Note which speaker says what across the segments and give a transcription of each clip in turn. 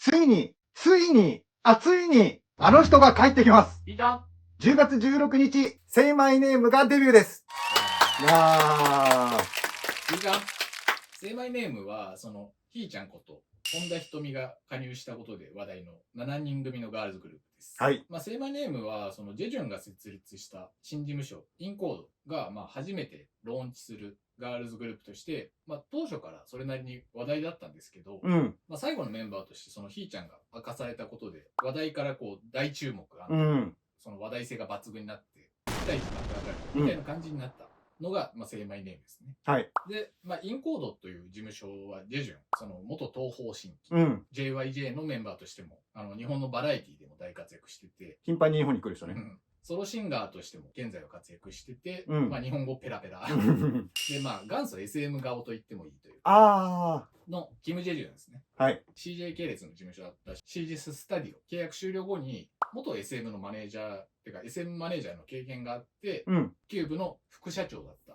Speaker 1: ついに、あの人が帰ってきます。
Speaker 2: いた
Speaker 1: 10月16日、Say My Name がデビューです。いや
Speaker 2: いいかSay My Name は、ひーちゃんこと、本田瞳が加入したことで話題の7人組のガールズグループです。
Speaker 1: はい。
Speaker 2: Say My Name は、ジェジュンが設立した新事務所、インコードが、初めてローンチするガールズグループとして、当初からそれなりに話題だったんですけど、最後のメンバーとして、ひーちゃんが明かされたことで、話題から大注目があって、その話題性が抜群になって、期待値が上がるみたいな感じになったのが、Say My Name ですね。
Speaker 1: はい。
Speaker 2: で、インコードという事務所は、ジェジュン、元東方神起、JYJ のメンバーとしても、日本のバラエティでも大活躍してて、
Speaker 1: 頻繁に日本に来る人ね。
Speaker 2: ソロシンガーとしても現在は活躍してて、日本語ペラペラ。で、元祖 SM 顔と言ってもいいという。のキム・ジェジュンですね。
Speaker 1: はい。
Speaker 2: CJ 系列の事務所だったシージススタディオ。契約終了後に、元 SM のマネージャー、ってか SM マネージャーの経験があって、キューブの副社長だった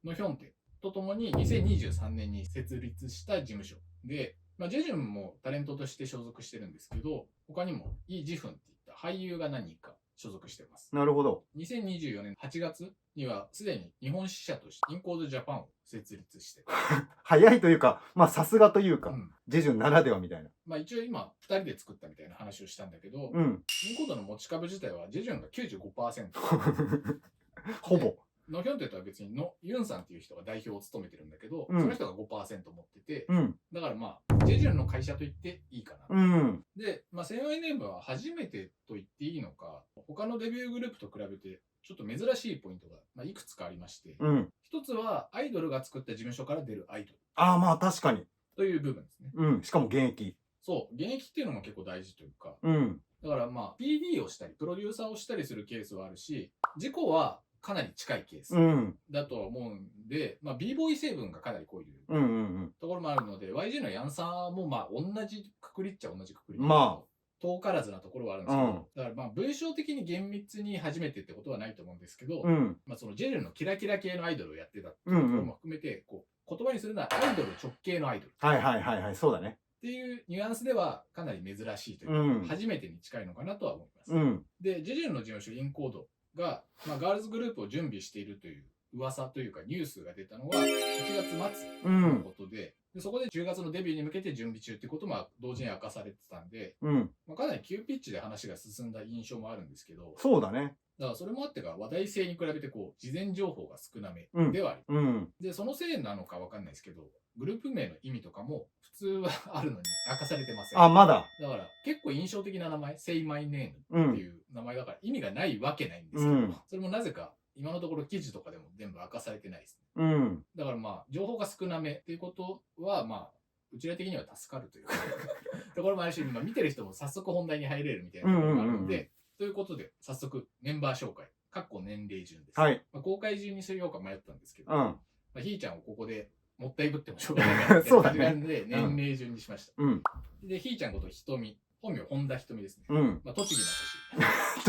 Speaker 2: のヒョンテとともに2023年に設立した事務所で、ジェジュンもタレントとして所属してるんですけど、他にもイ・ジフンっていった俳優が何人か所属してます。
Speaker 1: なるほど。
Speaker 2: 2024年8月にはすでに日本支社としてインコードジャパンを設立して
Speaker 1: 早いというか、さすがというか、ジェジュンならではみたいな。
Speaker 2: 一応今2人で作ったみたいな話をしたんだけど、インコードの持ち株自体はジェジュンが 95%。
Speaker 1: ほぼ。
Speaker 2: ノヒョンテとは別にユンさんっていう人が代表を務めてるんだけど、その人が 5% 持ってて、だからジェジュンの会社と言っていいかな。で、Say My Name は初めてと言っていいのか、他のデビューグループと比べてちょっと珍しいポイントが、いくつかありまして、一つはアイドルが作った事務所から出るアイドル。
Speaker 1: 確かに。
Speaker 2: という部分ですね。
Speaker 1: しかも現役。
Speaker 2: そう、現役っていうのも結構大事というか、だから PD をしたり、プロデューサーをしたりするケースはあるし、自己はかなり近いケースだとは思うんで、b ボーイ成分がかなりこういうところもあるので、YG のヤンサーも同じくくりっちゃ同じくくり。遠からずなところはあるんですけど、だから文章的に厳密に初めてってことはないと思うんですけど、そのジェルのキラキラ系のアイドルをやってたっていうところも含めて、言葉にするのはアイドル直系のアイドル。
Speaker 1: そうだね。
Speaker 2: っていうニュアンスではかなり珍しいというか、初めてに近いのかなとは思います。で、ジェジュンの事務所インコードが、ガールズグループを準備しているという噂というかニュースが出たのが1月末ということで、そこで10月のデビューに向けて準備中っていうことも同時に明かされてたんで、かなり急ピッチで話が進んだ印象もあるんですけど、
Speaker 1: そうだね。
Speaker 2: だからそれもあってか話題性に比べて事前情報が少なめではあり、でそのせいなのかわかんないですけど、グループ名の意味とかも普通はあるのに明かされてません。
Speaker 1: まだ。
Speaker 2: だから結構印象的な名前、Say My Name っていう名前だから意味がないわけないんですけど、それもなぜか今のところ記事とかでも全部明かされてないですね。だから情報が少なめっていうことはうちら的には助かるというかところもあるし、見てる人も早速本題に入れるみたいなところもあるので、ということで早速メンバー紹介、年齢順です。公開順にしようか迷ったんですけど、ひーちゃんをここでもったいぶってもしょうがないなって感じがあるので、年齢順にしました。で、ひーちゃんことひとみ、本名本田ひとみですね。栃木の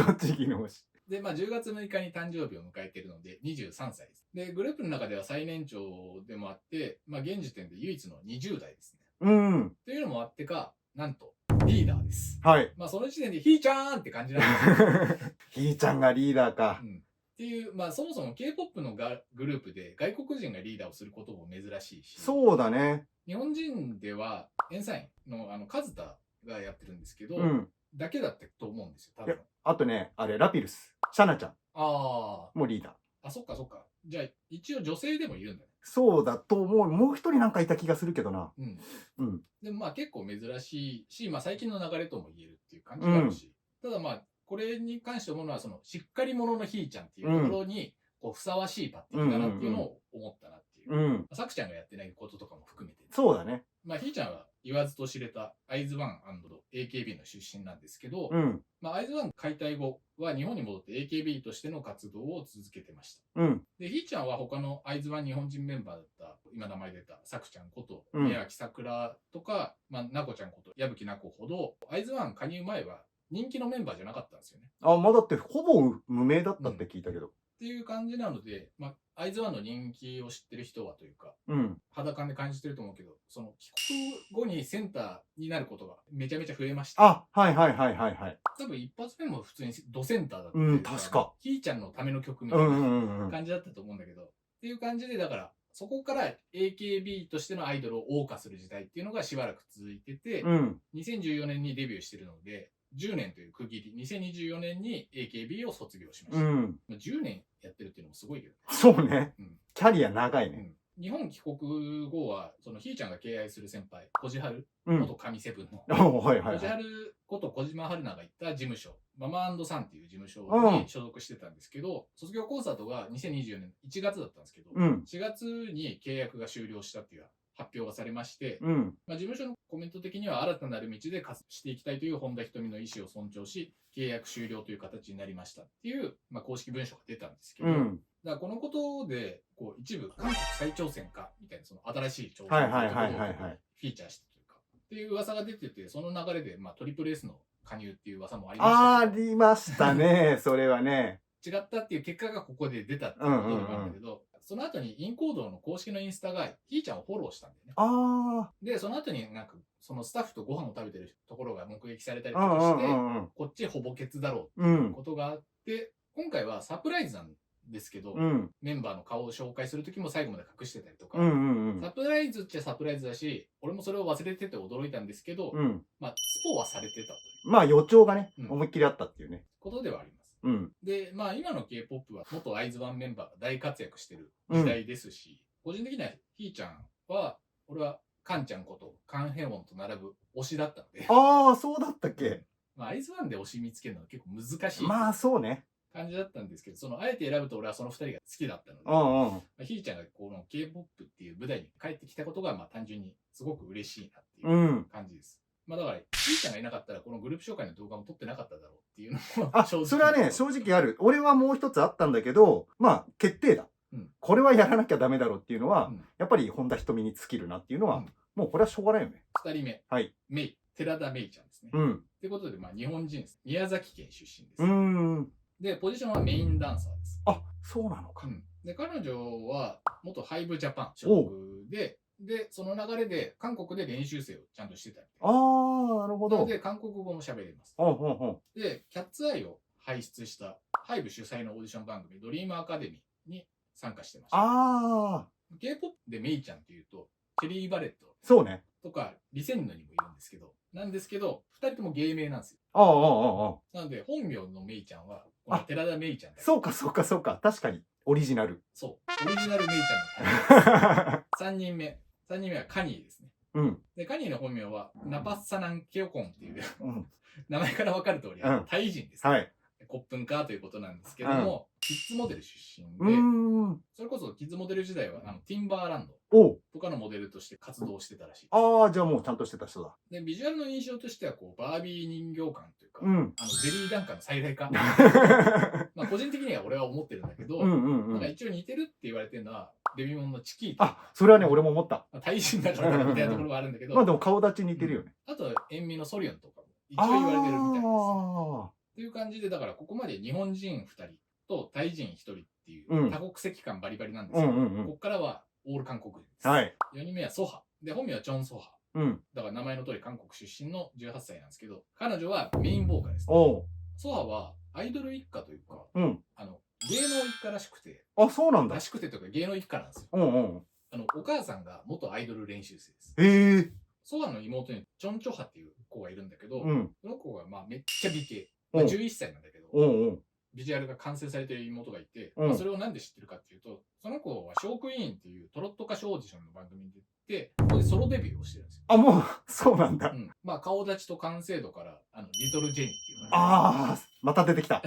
Speaker 1: 星。栃木の星。
Speaker 2: で、10月6日に誕生日を迎えているので、23歳です。で、グループの中では最年長でもあって、現時点で唯一の20代ですね。というのもあってか、なんと、リーダーです。その時点で、ひーちゃんって感じなんですよ。
Speaker 1: ひーちゃんがリーダーか。
Speaker 2: っていう、そもそも K-POP のグループで外国人がリーダーをすることも珍しいし、
Speaker 1: そうだね。
Speaker 2: 日本人では、エンサインのカズタがやってるんですけど、だけだったと思うんですよ、多分。
Speaker 1: あとね、ラピルス、シャナちゃんもリーダー。
Speaker 2: そっかそっか。じゃあ、一応女性でもいるんだね。
Speaker 1: そうだと思う。もう一人なんかいた気がするけどな。
Speaker 2: でも結構珍しいし、最近の流れとも言えるっていう感じがあるし、ただこれに関して思うのは、しっかり者のひーちゃんっていうところに、ふさわしい抜擢だなっていうのを思ったなっていう。さくちゃんがやってないこととかも含めて。
Speaker 1: そうだね。
Speaker 2: ひーちゃんは言わずと知れたアイズワン&AKB の出身なんですけど、アイズワン解体後は日本に戻って AKB としての活動を続けてました。で、ひーちゃんは他のアイズワン日本人メンバーだった、今名前出たさくちゃんこと宮脇さくらとか、なこちゃんこと矢吹なこほど、アイズワン加入前は人気のメンバーじゃなかったんですよね。
Speaker 1: だってほぼ無名だったって聞いたけど。
Speaker 2: っていう感じなので、まあ、アイズワンの人気を知ってる人はというか、肌感で感じてると思うけど、その帰国後にセンターになることがめちゃめちゃ増えました。
Speaker 1: あ、はいはいはいはいはい。
Speaker 2: 多分一発目も普通にドセンターだった。
Speaker 1: 確か。
Speaker 2: ひーちゃんのための曲みたいな感じだったと思うんだけど、っていう感じで、だから、そこから AKB としてのアイドルを謳歌する時代っていうのがしばらく続いてて、2014年にデビューしてるので、10年という区切り、2024年に AKB を卒業しました。10年やってるっていうのもすごいけど。
Speaker 1: そうね。キャリア長いね。
Speaker 2: 日本帰国後は、そのひーちゃんが敬愛する先輩、こじはる、元神セブンの、こじはること小島春菜が行った事務所、ママ&さんっていう事務所に所属してたんですけど、卒業コンサートが2024年1月だったんですけど、4月に契約が終了したっていう発表がされまして、まあ、事務所のコメント的には新たなる道で活動していきたいという本田仁美の意思を尊重し、契約終了という形になりましたっていう、まあ、公式文書が出たんですけど、だからこのことでこう一部韓国再挑戦かみたいな、その新しい挑戦をフィーチャーしたというかっていう噂が出てて、その流れで、まあ、トリプル S の加入っていう噂もありました。あ
Speaker 1: りましたね、それはね。
Speaker 2: 違ったっていう結果がここで出たっていうことでもあるんだけど、その後にインコードの公式のインスタがひーちゃんをフォローしたんだよね。で、その後になんかそのスタッフとご飯を食べてるところが目撃されたりとかして、こっちほぼケツだろうっていうことがあって、今回はサプライズなんですけど、メンバーの顔を紹介するときも最後まで隠してたりとか、サプライズっちゃサプライズだし、俺もそれを忘れてて驚いたんですけど、まあ、スポはされてたという。
Speaker 1: まあ予兆がね、思いっきりあったっていうね。
Speaker 2: ことではあります。で、まあ今の K-POP は元アイズワンメンバーが大活躍してる時代ですし、個人的にはひーちゃんは、俺はカンちゃんことカンヘウォンと並ぶ推しだったので。
Speaker 1: ああ、そうだったっけ。
Speaker 2: まあアイズワンで推し見つけるのは結構難しい。
Speaker 1: まあそうね。
Speaker 2: 感じだったんですけど、そのあえて選ぶと俺はその2人が好きだったので、ひーちゃんがこの K-POP っていう舞台に帰ってきたことがまあ単純にすごく嬉しいなっていう感じです。まあだから、ひーちゃんがいなかったらこのグループ紹介の動画も撮ってなかっただろうっていうのも
Speaker 1: 正直。それはね、正直ある。俺はもう一つあったんだけど、まあ決定だ。これはやらなきゃダメだろうっていうのは、やっぱり本田仁美に尽きるなっていうのは、もうこれはしょうがないよね。
Speaker 2: 2人目。
Speaker 1: はい。
Speaker 2: メイ。寺田メイちゃんですね。ってことで、まあ日本人です。宮崎県出身です。で、ポジションはメインダンサーです。
Speaker 1: あ、そうなのか。
Speaker 2: で、彼女は元ハイブジャパン所属で、その流れで韓国で練習生をちゃんとしてたみたいな。なるほど。なので、韓国語も喋れます。で、キャッツアイを輩出したハイブ主催のオーディション番組、ドリームアカデミーに参加してました。K-POP でメイちゃんっていうと、チェリー・バレット。そうね。とか、リセンヌにもいるんですけど、二人とも芸名なんですよ。なので、本名のメイちゃんは、この寺田メイちゃんだ。そうか。確かに。オリジナル。そう。オリジナルメイちゃんの3人目。3人目はカニーですね。で、カニーの本名は、ナパッサナンケオコンっていう、名前からわかる通り、タイ人です。コップンカーということなんですけども、キッズモデル出身で、それこそキッズモデル時代はティンバーランドとかのモデルとして活動してたらしい。じゃあもうちゃんとしてた人だ。で、ビジュアルの印象としてはこうバービー人形感というか、ゼリーダンカーの再来か。まあ個人的には俺は思ってるんだけど、なんか一応似てるって言われてるのはデビモンのチキータ。それはね俺も思った。タイ人だからみたいなところはあるんだけど、まあでも顔立ち似てるよね。あと塩味のソリオンとかも一応言われてるみたいです。っていう感じで、だからここまで日本人2人とタイ人1人っていう多国籍感バリバリなんですけど、ここからはオール韓国人です。4人目はソハ。で、本名はチョン・ソハ。だから名前の通り韓国出身の18歳なんですけど、彼女はメインボーカルです、ね。ソハはアイドル一家というか、芸能一家らしくて。そうなんだ。らしくてというか芸能一家なんですよ。お母さんが元アイドル練習生です。ソハの妹にチョン・チョハっていう子がいるんだけど、その子がまあめっちゃ美形。11歳なんだけど、ビジュアルが完成されている妹がいて、それをなんで知ってるかっていうと、その子はショークイーンっていうトロット歌手オーディションの番組に出て、ここでソロデビューをしてるんですよ。もう、そうなんだ。まあ、顔立ちと完成度から、リトルジェニーっていう。また出てきた。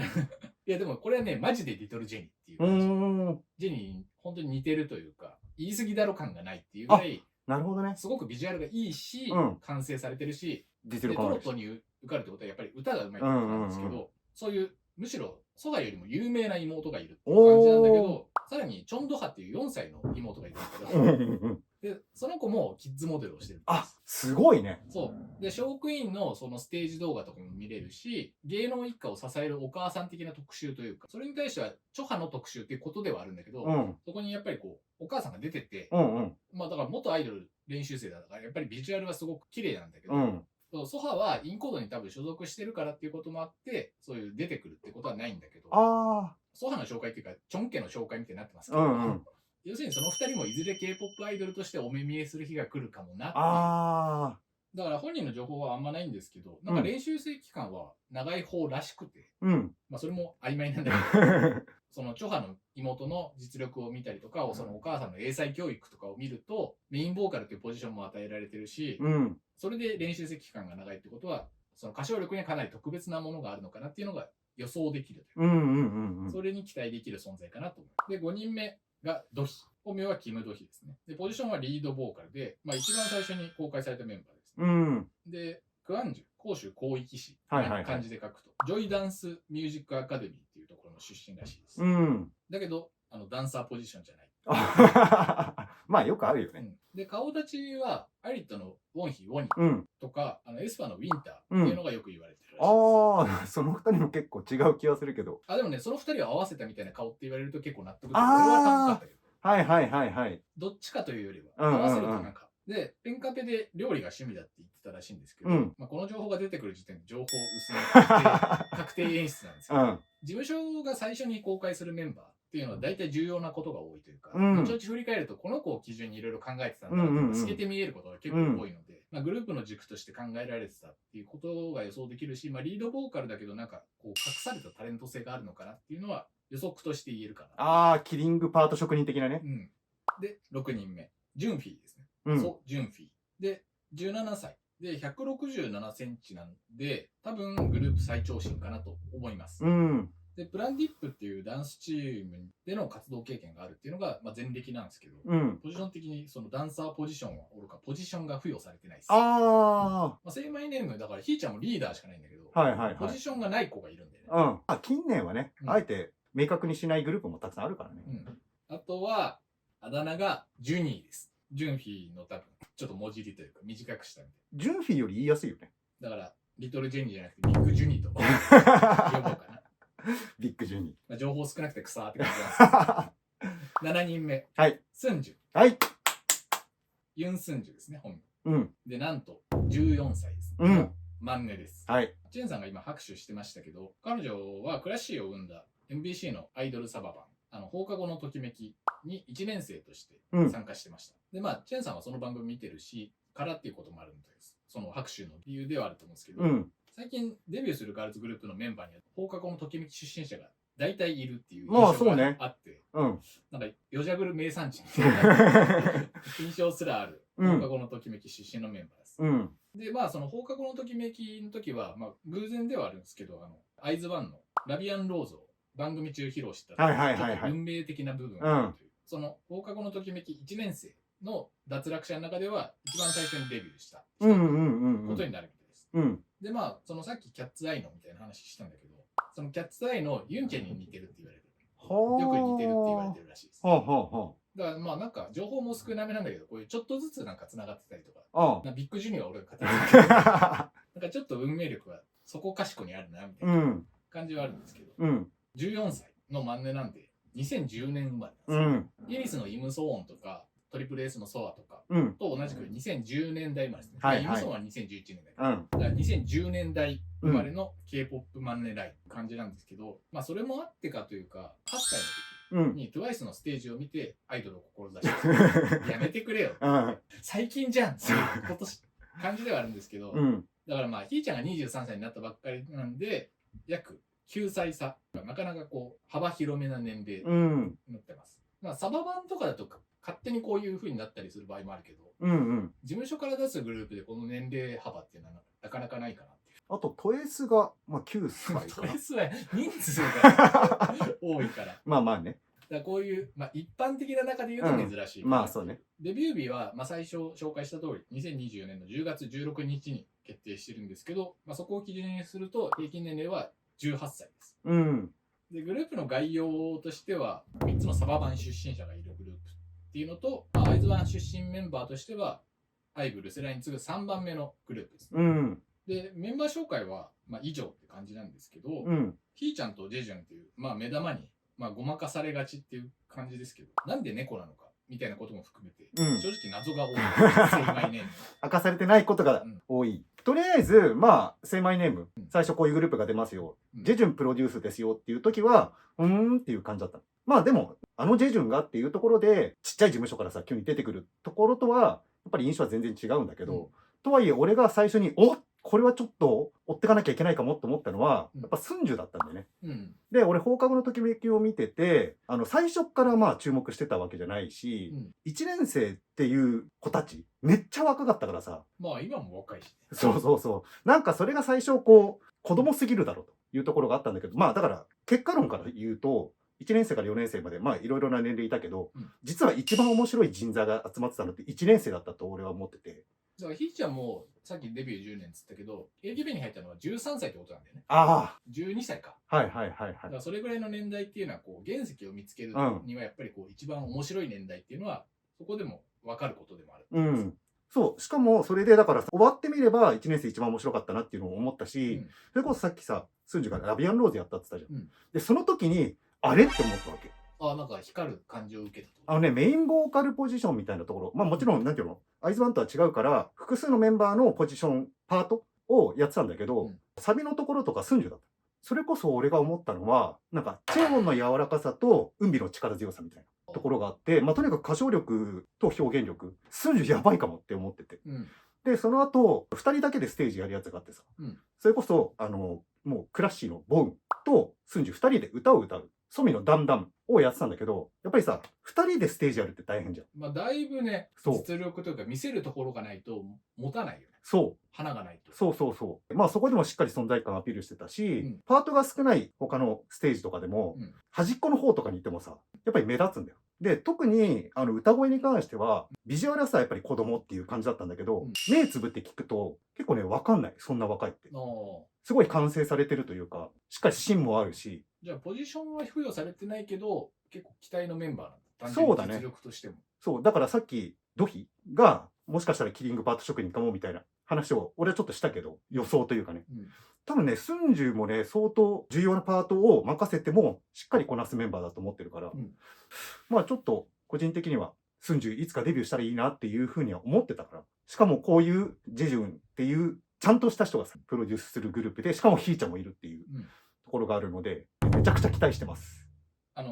Speaker 2: いや、でもこれはね、マジでリトルジェニーっていう感じ。ジェニーに本当に似てるというか、言い過ぎだろ感がないっていうぐらい、なるほどね。すごくビジュアルがいいし、完成されてるし、トロットに受かるってことはやっぱり歌がうまいってことなんですけど、そういうむしろソガよりも有名な妹がいるっていう感じなんだけど、さらにチョンドハっていう4歳の妹がいたんだけど、でその子もキッズモデルをしてるんです。
Speaker 1: あ、すごいね。
Speaker 2: そうでショークイーンのそのステージ動画とかも見れるし、芸能一家を支えるお母さん的な特集というか、それに対してはチョハの特集っていうことではあるんだけど、そこにやっぱりこうお母さんが出てて、まあだから元アイドル練習生だからやっぱりビジュアルはすごく綺麗なんだけど、ソハはインコードに多分所属してるからっていうこともあって、そういう出てくるってことはないんだけど、ソハの紹介っていうかチョン家の紹介みたいになってますけど、要するにその2人もいずれ K-POP アイドルとしてお目見えする日が来るかもなっていう。だから本人の情報はあんまないんですけど、なんか練習生期間は長い方らしくて、まあそれも曖昧なんだけど、そのチョハの妹の実力を見たりとか、そのお母さんの英才教育とかを見ると、メインボーカルというポジションも与えられてるし、それで練習生期間が長いってことは、その歌唱力にはかなり特別なものがあるのかなっていうのが予想できるというか、それに期待できる存在かなと思います。で、5人目がドヒ。本名はキム・ドヒですね。で、ポジションはリードボーカルで、まあ一番最初に公開されたメンバーですね。で、クアンジュ、広州広域市という漢字で書くと、ジョイダンスミュージックアカデミーっていうところの出身らしいです。だけど、ダンサーポジションじゃない。
Speaker 1: まあよくあるよね。
Speaker 2: で、顔立ちは、アリットのウォンヒ、ウォニとか、エスパーのウィンターっていうのがよく言われてるらしいです。
Speaker 1: ああ、その2人も結構違う気はするけど。
Speaker 2: でもね、その2人を合わせたみたいな顔って言われると結構納得で、俺は高かったけど。どっちかというよりは、合わせるとなんか。で、ペンカペで料理が趣味だって言ってたらしいんですけど、まあこの情報が出てくる時点で情報薄め確定演出なんですけど、事務所が最初に公開するメンバーっていうのは大体重要なことが多いというか、後々振り返るとこの子を基準にいろいろ考えてたんだって透けて見えることが結構多いので、まあグループの軸として考えられてたっていうことが予想できるし、まあリードボーカルだけどなんかこう隠されたタレント性があるのかなっていうのは予測として言えるかな。
Speaker 1: キリングパート職人的なね。
Speaker 2: で、6人目。ジュンフィーですね。そう、ジュンフィー。で、17歳。で、167センチなんで、多分グループ最長身かなと思います。で、プランディップっていうダンスチームでの活動経験があるっていうのが、まあ、前歴なんですけど、ポジション的にそのダンサーポジションはおろか、ポジションが付与されてないです。まあ、セイマイネームだからひーちゃんもリーダーしかないんだけど、ポジションがない子がいるんでね。近年はね、あえて明確にしないグループもたくさんあるからね。あとは、あだ名がジュニーです。ジュンフィーの多分、ちょっと文字りというか短くしたみたいな。
Speaker 1: ジュンフィーより言いやすいよね。
Speaker 2: だから、リトルジェニーじゃなくてビッグジュニーと呼ぼうかな。
Speaker 1: ビッグジュニー。
Speaker 2: まあ、情報少なくて草って感じなんですけど。7人目。スンジュ。ユン・スンジュですね、本名。で、なんと、14歳です。マンネです。チェンさんが今拍手してましたけど、彼女はクラッシーを生んだ MBC のアイドルサババン、放課後のときめきに1年生として参加してました。で、まあ、チェンさんはその番組見てるし、からっていうこともあるんです。その拍手の理由ではあると思うんですけど、最近デビューするガールズグループのメンバーには放課後のときめき出身者が大体いるっていう印象があって、なんかヨジャグル名産地みたいな印象すらある放課後のときめき出身のメンバーです。で、まあその放課後のときめきの時は、まあ偶然ではあるんですけど、アイズワンのラビアンローズを番組中披露したちょっと運命的な部分があるという、その放課後のときめき1年生の脱落者の中では一番最初にデビューしたことになるみたいです。で、まあそのさっきキャッツアイのみたいな話したんだけど、そのキャッツアイのユンチェに似てるって言われる。よく似てるって言われてるらしいです。だからまあなんか情報も少なめなんだけど、こういうちょっとずつなんか繋がってたりとか、ビッグジュニアは俺が語ってるなんかちょっと運命力はそこかしこにあるなみたいな感じはあるんですけど、14歳のマンネなんで2010年生まれなんですよ。イリスのイムソーンとかトリプル S のソアとかと同じく2010年代生まれですね。イムソーンは2011年代。だから2010年代生まれの K-POP マンネライン感じなんですけど、まあそれもあってかというか、8歳の時に TWICE のステージを見てアイドルを志してやめてくれよ。最近じゃんっていう今年感じではあるんですけど、だからまあひーちゃんが23歳になったばっかりなんで、約9歳差。なかなかこう幅広めな年齢になってます。まあサバ版とかだと勝手にこういう風になったりする場合もあるけど、事務所から出すグループでこの年齢幅っていうのはなかなかないかなっていう。
Speaker 1: あとトエスが、まあ、9歳
Speaker 2: トエスは人数が多いから。
Speaker 1: まあまあね。
Speaker 2: だからこういう、まあ、一般的な中で言うと珍しい、
Speaker 1: まあそうね。
Speaker 2: デビュー日は、まあ、最初紹介した通り2024年の10月16日に決定してるんですけど、まあ、そこを基準にすると平均年齢は18歳です。で、グループの概要としては、3つのサバ版出身者がいるグループっていうのと、アイズワン出身メンバーとしては、アイブ・ルセラに次ぐ3番目のグループです。で、メンバー紹介は、以上って感じなんですけど、ひーちゃんとジェジュンっていう、目玉に、ごまかされがちっていう感じですけど、なんで猫なのかみたいなことも含めて、正直謎が多い。セイマイネーム。
Speaker 1: 明かされてないことが多い。とりあえず、セイマイネーム、最初こういうグループが出ますよ。ジェジュンプロデュースですよっていう時は、っていう感じだった。でも、ジェジュンがっていうところで、ちっちゃい事務所からさ、急に出てくるところとは、やっぱり印象は全然違うんだけど、とはいえ、俺が最初に、これはちょっと追ってかなきゃいけないかもと思ったのは、やっぱスンジュだったんだよね。で、俺放課後のときめきを見てて、最初から注目してたわけじゃないし、1年生っていう子たち、めっちゃ若かったからさ。
Speaker 2: 今も若いし、ね。
Speaker 1: そう。なんかそれが最初子供すぎるだろうというところがあったんだけど、だから結果論から言うと、1年生から4年生まで、いろいろな年齢いたけど、実は一番面白い人材が集まってたのって1年生だったと俺は思ってて。
Speaker 2: だからひーちゃんもさっきデビュー10年っつったけど AKB に入ったのは13歳ってことなんだよね。12歳か。
Speaker 1: はい。
Speaker 2: だからそれぐらいの年代っていうのは原石を見つけるにはやっぱり一番面白い年代っていうのはそこでも分かることでもある。
Speaker 1: そう。しかもそれでだから終わってみれば1年生一番面白かったなっていうのを思ったし、それこそさっきさスンジュがラビアンローズやったって言ったじゃん。でその時にあれって思ったわけ。
Speaker 2: なんか光る感じを受け
Speaker 1: た。メインボーカルポジションみたいなところ、もちろんなんていうの、アイズワンとは違うから複数のメンバーのポジションパートをやってたんだけど、サビのところとかスンジュだった。それこそ俺が思ったのはなんかチェオンの柔らかさとウンビの力強さみたいなところがあって、とにかく歌唱力と表現力スンジュやばいかもって思ってて、でその後2人だけでステージやるやつがあってさ、それこそもうクラッシーのボンとスンジュ2人で歌を歌うソミのダンダンをやってたんだけど、やっぱりさ2人でステージやるって大変じゃん。
Speaker 2: だいぶね、実力というか見せるところがないと持たないよね。花がないと。そ
Speaker 1: こでもしっかり存在感アピールしてたし、パートが少ない他のステージとかでも、端っこの方とかにいてもさやっぱり目立つんだよ。で特に歌声に関してはビジュアルはさやっぱり子供っていう感じだったんだけど、目つぶって聞くと結構ね分かんない。そんな若いってすごい完成されてるというか、しっかり芯もあるし。
Speaker 2: じゃあポジションは付与されてないけど結構期待のメンバーなんだ。
Speaker 1: そうだね。
Speaker 2: 実力としても。
Speaker 1: そうだからさっきドヒがもしかしたらキリングパート職人かもみたいな話を俺はちょっとしたけど、予想というかね、多分ねスンジュもね相当重要なパートを任せてもしっかりこなすメンバーだと思ってるから、ちょっと個人的にはスンジュいつかデビューしたらいいなっていうふうには思ってたから。しかもこういうジェジュンっていうちゃんとした人がプロデュースするグループで、しかもひーちゃんもいるっていうところがあるので、めちゃくちゃ期待してます。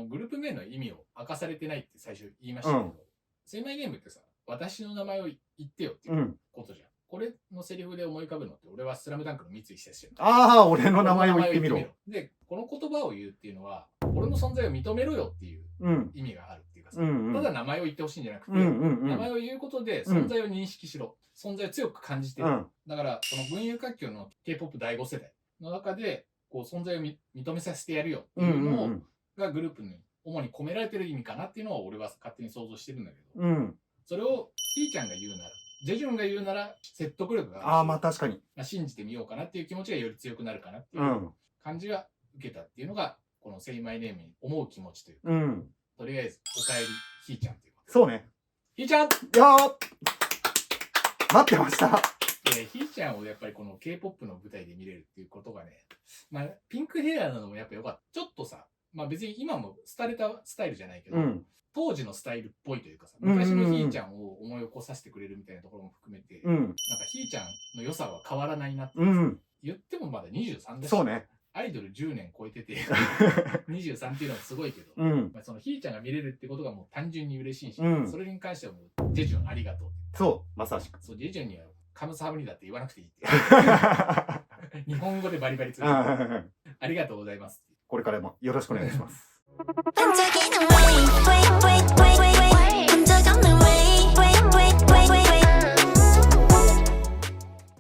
Speaker 2: グループ名の意味を明かされてないって最初言いましたけど、セイマイネームってさ、私の名前を言ってよっていうことじゃん。これのセリフで思い浮かぶのって、俺はスラムダンクの三井久志。
Speaker 1: 俺の名前を言ってみろ。
Speaker 2: で、この言葉を言うっていうのは、俺の存在を認めろよっていう意味があるっていうかさ、ただ名前を言ってほしいんじゃなくて、名前を言うことで存在を認識しろ。存在を強く感じてる。だから、この群雄割拠の K-POP 第5世代の中で、存在を認めさせてやるよっていうのがグループに主に込められてる意味かなっていうのは俺は勝手に想像してるんだけど、それをひーちゃんが言うなら、ジェジュンが言うなら説得力があるし、
Speaker 1: 確かに
Speaker 2: 信じてみようかなっていう気持ちがより強くなるかなっていう感じが受けたっていうのが、このセイマイネームに思う気持ちというか、とりあえずおかえりひーちゃんということ。
Speaker 1: そうね。
Speaker 2: ひーちゃん
Speaker 1: 待ってました。
Speaker 2: ひーちゃんをやっぱりこの K-POP の舞台で見れるっていうことがね、ピンクヘアなのもやっぱ良かった。ちょっとさ、別に今も廃れたスタイルじゃないけど、当時のスタイルっぽいというかさ、昔のひーちゃんを思い起こさせてくれるみたいなところも含めて、なんかひーちゃんの良さは変わらないなって、言ってもまだ23だし、
Speaker 1: そうね。
Speaker 2: アイドル10年超えてて23っていうのはすごいけど、そのひーちゃんが見れるってことがもう単純に嬉しいし、それに関してはもうジェジュンありがとう。
Speaker 1: そう、まさしく。
Speaker 2: ジェジュンにはカムサハムニだって言わなくていいって日本語でバリバリ通じるありがとうございます。
Speaker 1: これからもよろしくお願いします。